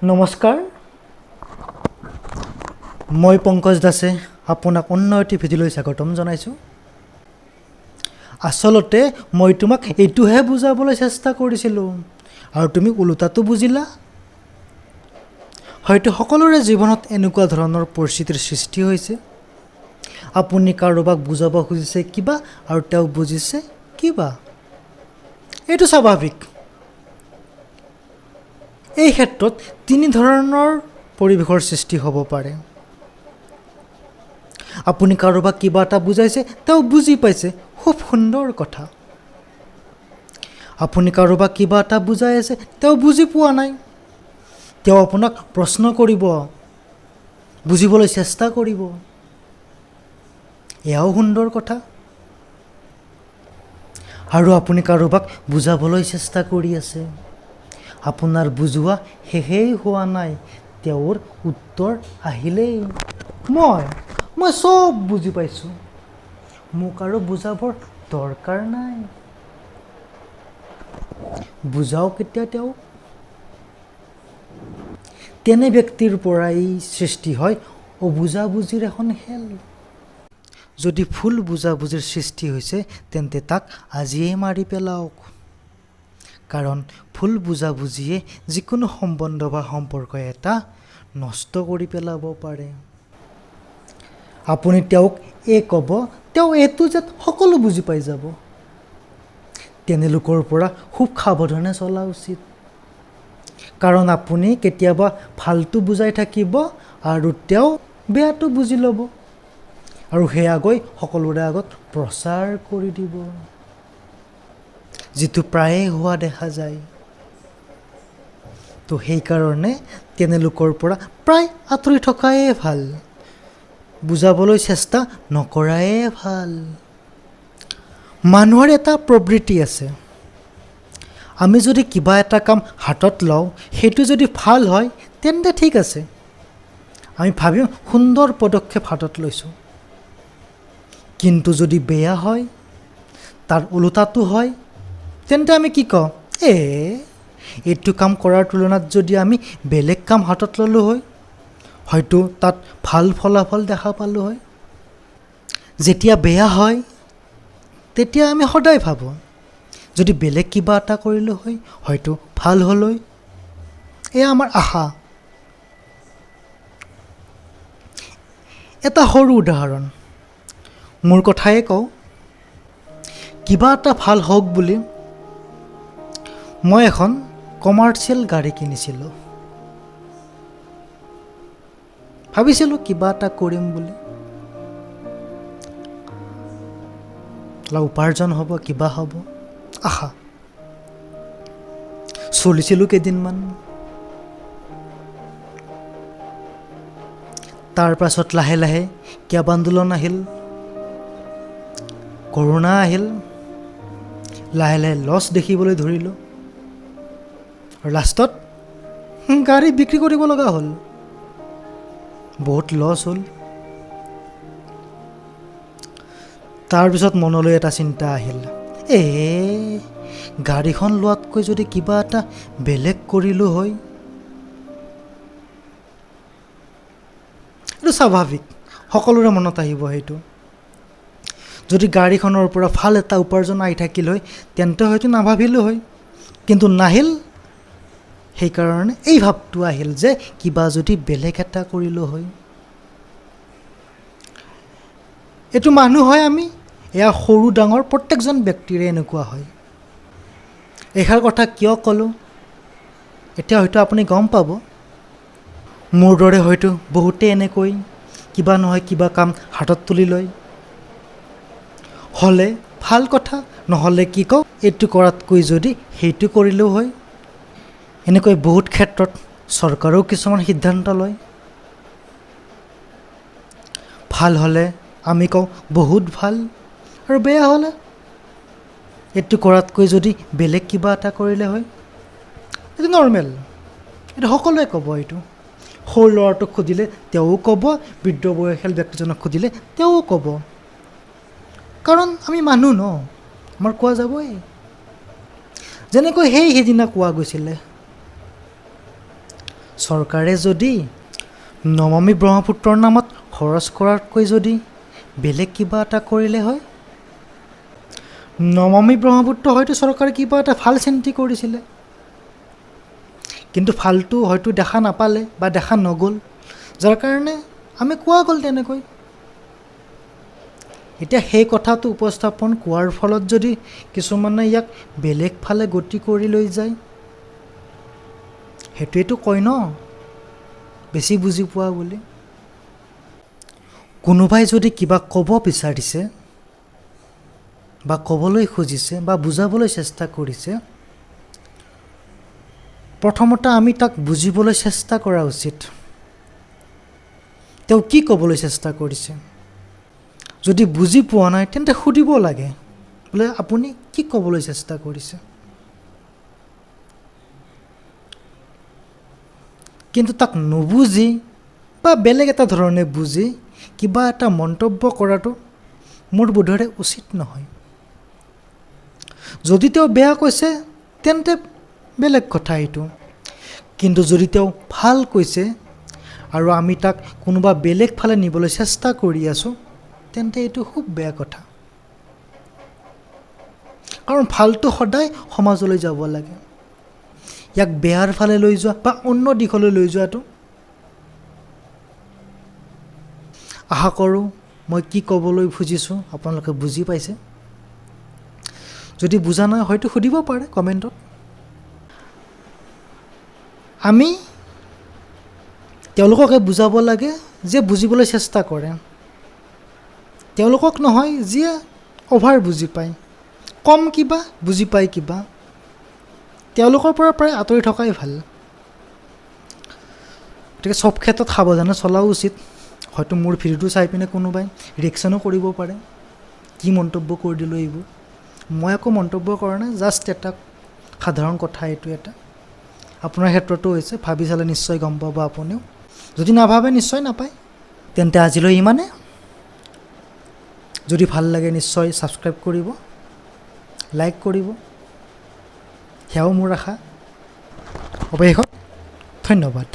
নমস্কাৰ, মই পংকজ দাসে আপোনাক অন্য এটি ভিডিঅ'লৈ স্বাগতম জনাইছোঁ। আচলতে মই তোমাক এইটোহে বুজাবলৈ চেষ্টা কৰিছিলোঁ আৰু তুমি ওলোটাটো বুজিলা। হয়তো সকলোৰে জীৱনত এনেকুৱা ধৰণৰ পৰিস্থিতিৰ সৃষ্টি হৈছে। আপুনি কাৰোবাক বুজাব খুজিছে কিবা আৰু তেওঁ বুজিছে কিবা। এইটো স্বাভাৱিক। এই ক্ষেত্ৰত তিনি ধৰণৰ পৰিৱেশৰ সৃষ্টি হ'ব পাৰে। আপুনি কাৰোবাক কিবা এটা বুজাইছে, তেওঁ বুজি পাইছে, খুব সুন্দৰ কথা। আপুনি কাৰোবাক কিবা এটা বুজাই আছে, তেওঁ বুজি পোৱা নাই, তেওঁ আপোনাক প্ৰশ্ন কৰিব, বুজিবলৈ চেষ্টা কৰিব, এয়াও সুন্দৰ কথা। আৰু আপুনি কাৰোবাক বুজাবলৈ চেষ্টা কৰি আছে, আপোনাৰ বুজোৱা শেষেই হোৱা নাই, তেওঁৰ উত্তৰ আহিলেই মই চব বুজি পাইছোঁ, মোক আৰু বুজাবৰ দৰকাৰ নাই। বুজাওক এতিয়া তেওঁ। তেনে ব্যক্তিৰ পৰাই সৃষ্টি হয় অবুজাবুজিৰ এখন খেল। যদি ভুল বুজাবুজিৰ সৃষ্টি হৈছে, তেন্তে তাক আজিয়েই মাৰি পেলাওক। কাৰণ ভুল বুজাবুজিয়ে যিকোনো সম্বন্ধ বা সম্পৰ্ক এটা নষ্ট কৰি পেলাব পাৰে। আপুনি তেওঁক ক'ব, তেওঁ এইটো যে সকলো বুজি পাই যাব। তেনে লোকৰ পৰা খুব সাৱধানে চলা উচিত। কাৰণ আপুনি কেতিয়াবা ভালটো বুজাই থাকিব আৰু তেওঁ বেয়াটো বুজি ল'ব আৰু সেয়া গৈ সকলোৰে আগত প্ৰচাৰ কৰি দিব, যিটো প্ৰায়ে হোৱা দেখা যায়। তো সেইকাৰণে তেনে লোকৰ পৰা প্ৰায় আঁতৰি থকাই ভাল, বুজাবলৈ চেষ্টা নকৰাই ভাল। মানুহৰ এটা প্ৰবৃত্তি আছে, আমি যদি কিবা এটা কাম হাতত লওঁ, সেইটো যদি ভাল হয় তেন্তে ঠিক আছে, আমি ভাবিম সুন্দৰ পদক্ষেপ হাতত লৈছোঁ। কিন্তু যদি বেয়া হয়, তাৰ ওলোটাটো হয়, তেন্তে আমি কি কওঁ, এইটো কাম কৰাৰ তুলনাত যদি আমি বেলেগ কাম হাতত ল'লোঁ হয়, হয়তো তাত ভাল ফলাফল দেখা পালোঁ হয়। যেতিয়া বেয়া হয়, তেতিয়া আমি সদায় ভাবোঁ, যদি বেলেগ কিবা এটা কৰিলোঁ হয়, হয়তো ভাল হ'ল হয়। এয়া আমাৰ আশা। এটা সৰু উদাহৰণ, মোৰ কথাই কওঁ। কিবা এটা ভাল হওক বুলি মই এখন কমাৰ্চিয়েল গাড়ী কিনিছিলোঁ। ভাবিছিলোঁ কিবা এটা কৰিম বুলি, অলপ উপাৰ্জন হ'ব, কিবা হ'ব, আশা। চলিছিলোঁ কেইদিনমান, তাৰ পাছত লাহে লাহে ক্যাব আন্দোলন আহিল, কৰোণা আহিল, লাহে লাহে লছ দেখিবলৈ ধৰিলোঁ আৰু লাষ্টত গাড়ী বিক্ৰী কৰিব লগা হ'ল, বহুত লছ হ'ল। তাৰপিছত মনলৈ এটা চিন্তা আহিল, গাড়ীখন লোৱাতকৈ যদি কিবা এটা বেলেগ কৰিলোঁ হয়। এইটো স্বাভাৱিক, সকলোৰে মনত আহিব সেইটো। যদি গাড়ীখনৰ পৰা ভাল এটা উপাৰ্জন আহি থাকিল হয়, তেন্তে হয়তো নাভাবিলোঁ হয়, কিন্তু নাহিল। সেইকাৰণে এই ভাৱটো আহিল যে কিবা যদি বেলেগ এটা কৰিলোঁ হয়। এইটো মানুহ হয় আমি, এয়া সৰু ডাঙৰ প্ৰত্যেকজন ব্যক্তিৰে এনেকুৱা হয়। এইষাৰ কথা কিয় ক'লোঁ, এতিয়া হয়তো আপুনি গম পাব। মোৰ দৰে হয়তো বহুতেই এনেকৈ কিবা নহয় কিবা কাম হাতত তুলি লয়। হ'লে ভাল কথা, নহ'লে কি কওঁ, এইটো কৰাতকৈ যদি সেইটো কৰিলেও হয়। এনেকৈ বহুত ক্ষেত্ৰত চৰকাৰেও কিছুমান সিদ্ধান্ত লয়। ভাল হ'লে আমি কওঁ বহুত ভাল, আৰু বেয়া হ'লে এইটো কৰাতকৈ যদি বেলেগ কিবা এটা কৰিলে হয়। এইটো নৰ্মেল, এইটো সকলোৱে ক'ব। এইটো সৰু ল'ৰাটোক সুধিলে তেওঁও ক'ব, বৃদ্ধ বয়সীয়াল ব্যক্তিজনক সুধিলে তেওঁও ক'ব। কাৰণ আমি মানুহ ন, আমাৰ কোৱা যাবই। যেনেকৈ সেইদিনা কোৱা গৈছিলে, চৰকাৰে যদি নমামী ব্ৰহ্মপুত্ৰৰ নামত খৰচ কৰাতকৈ যদি বেলেগ কিবা এটা কৰিলে হয়, নমামী ব্ৰহ্মপুত্ৰ হয়তো চৰকাৰে কিবা এটা ভাল চিন্তা কৰিছিলে, কিন্তু ভালটো হয়তো দেখা নাপালে বা দেখা নগ'ল, যাৰ কাৰণে আমি কোৱা গ'ল তেনেকৈ। এতিয়া সেই কথাটো উপস্থাপন কৰাৰ ফলত যদি কিছুমানে ইয়াক বেলেগ ফালে গতি কৰি লৈ যায়, সেইটোৱেতো কয় ন বেছি বুজি পোৱা বুলি। কোনোবাই যদি কিবা ক'ব বিচাৰিছে বা ক'বলৈ খুজিছে বা বুজাবলৈ চেষ্টা কৰিছে, প্ৰথমতে আমি তাক বুজিবলৈ চেষ্টা কৰা উচিত। তেওঁ কি ক'বলৈ চেষ্টা কৰিছে, যদি বুজি পোৱা নাই তেন্তে সুধিব লাগে, বোলে আপুনি কি ক'বলৈ চেষ্টা কৰিছে। কিন্তু তাক নুবুজি বা বেলেগ এটা ধৰণে বুজি কিবা এটা মন্তব্য কৰাটো মোৰ বোধেৰে উচিত নহয়। যদি তেওঁ বেয়া কৈছে তেন্তে বেলেগ কথা এইটো, কিন্তু যদি তেওঁ ভাল কৈছে আৰু আমি তাক কোনোবা বেলেগ ফালে নিবলৈ চেষ্টা কৰি আছোঁ, তেন্তে এইটো খুব বেয়া কথা। কাৰণ ভালটো সদায় সমাজলৈ যাব লাগে, ইয়াক বেয়াৰ ফালে লৈ যোৱা বা অন্য দিশলৈ লৈ যোৱাটো। আশা কৰোঁ মই কি ক'বলৈ খুজিছোঁ আপোনালোকে বুজি পাইছে। যদি বুজা নাই হয়তো সুধিব পাৰে কমেণ্টত। আমি তেওঁলোককে বুজাব লাগে যে বুজিবলৈ চেষ্টা কৰে, তেওঁলোকক নহয় যিয়ে অভাৰ বুজি পায়, কম কিবা বুজি পায় কিবা, তেওঁলোকৰ পৰা প্ৰায় আঁতৰি থকাই ভাল। গতিকে চব ক্ষেত্ৰত সাৱধানে চলাও উচিত। হয়তো মোৰ ভিডিঅ'টো চাই পিনে কোনোবাই ৰিয়েকশ্যনো কৰিব পাৰে, কি মন্তব্য কৰি দিলোঁ এইবোৰ। মই একো মন্তব্য কৰা নাই, জাষ্ট এটা সাধাৰণ কথা এইটো এটা। আপোনাৰ ক্ষেত্ৰতো হৈছে, ভাবি চালে নিশ্চয় গম পাব আপুনিও। যদি নাভাবে নিশ্চয় নাপায়। তেন্তে আজিলৈ ইমানে। যদি ভাল লাগে নিশ্চয় ছাবস্ক্ৰাইব কৰিব, লাইক কৰিব, সেয়াও মোৰ আশা। অৱশেষত ধন্যবাদ।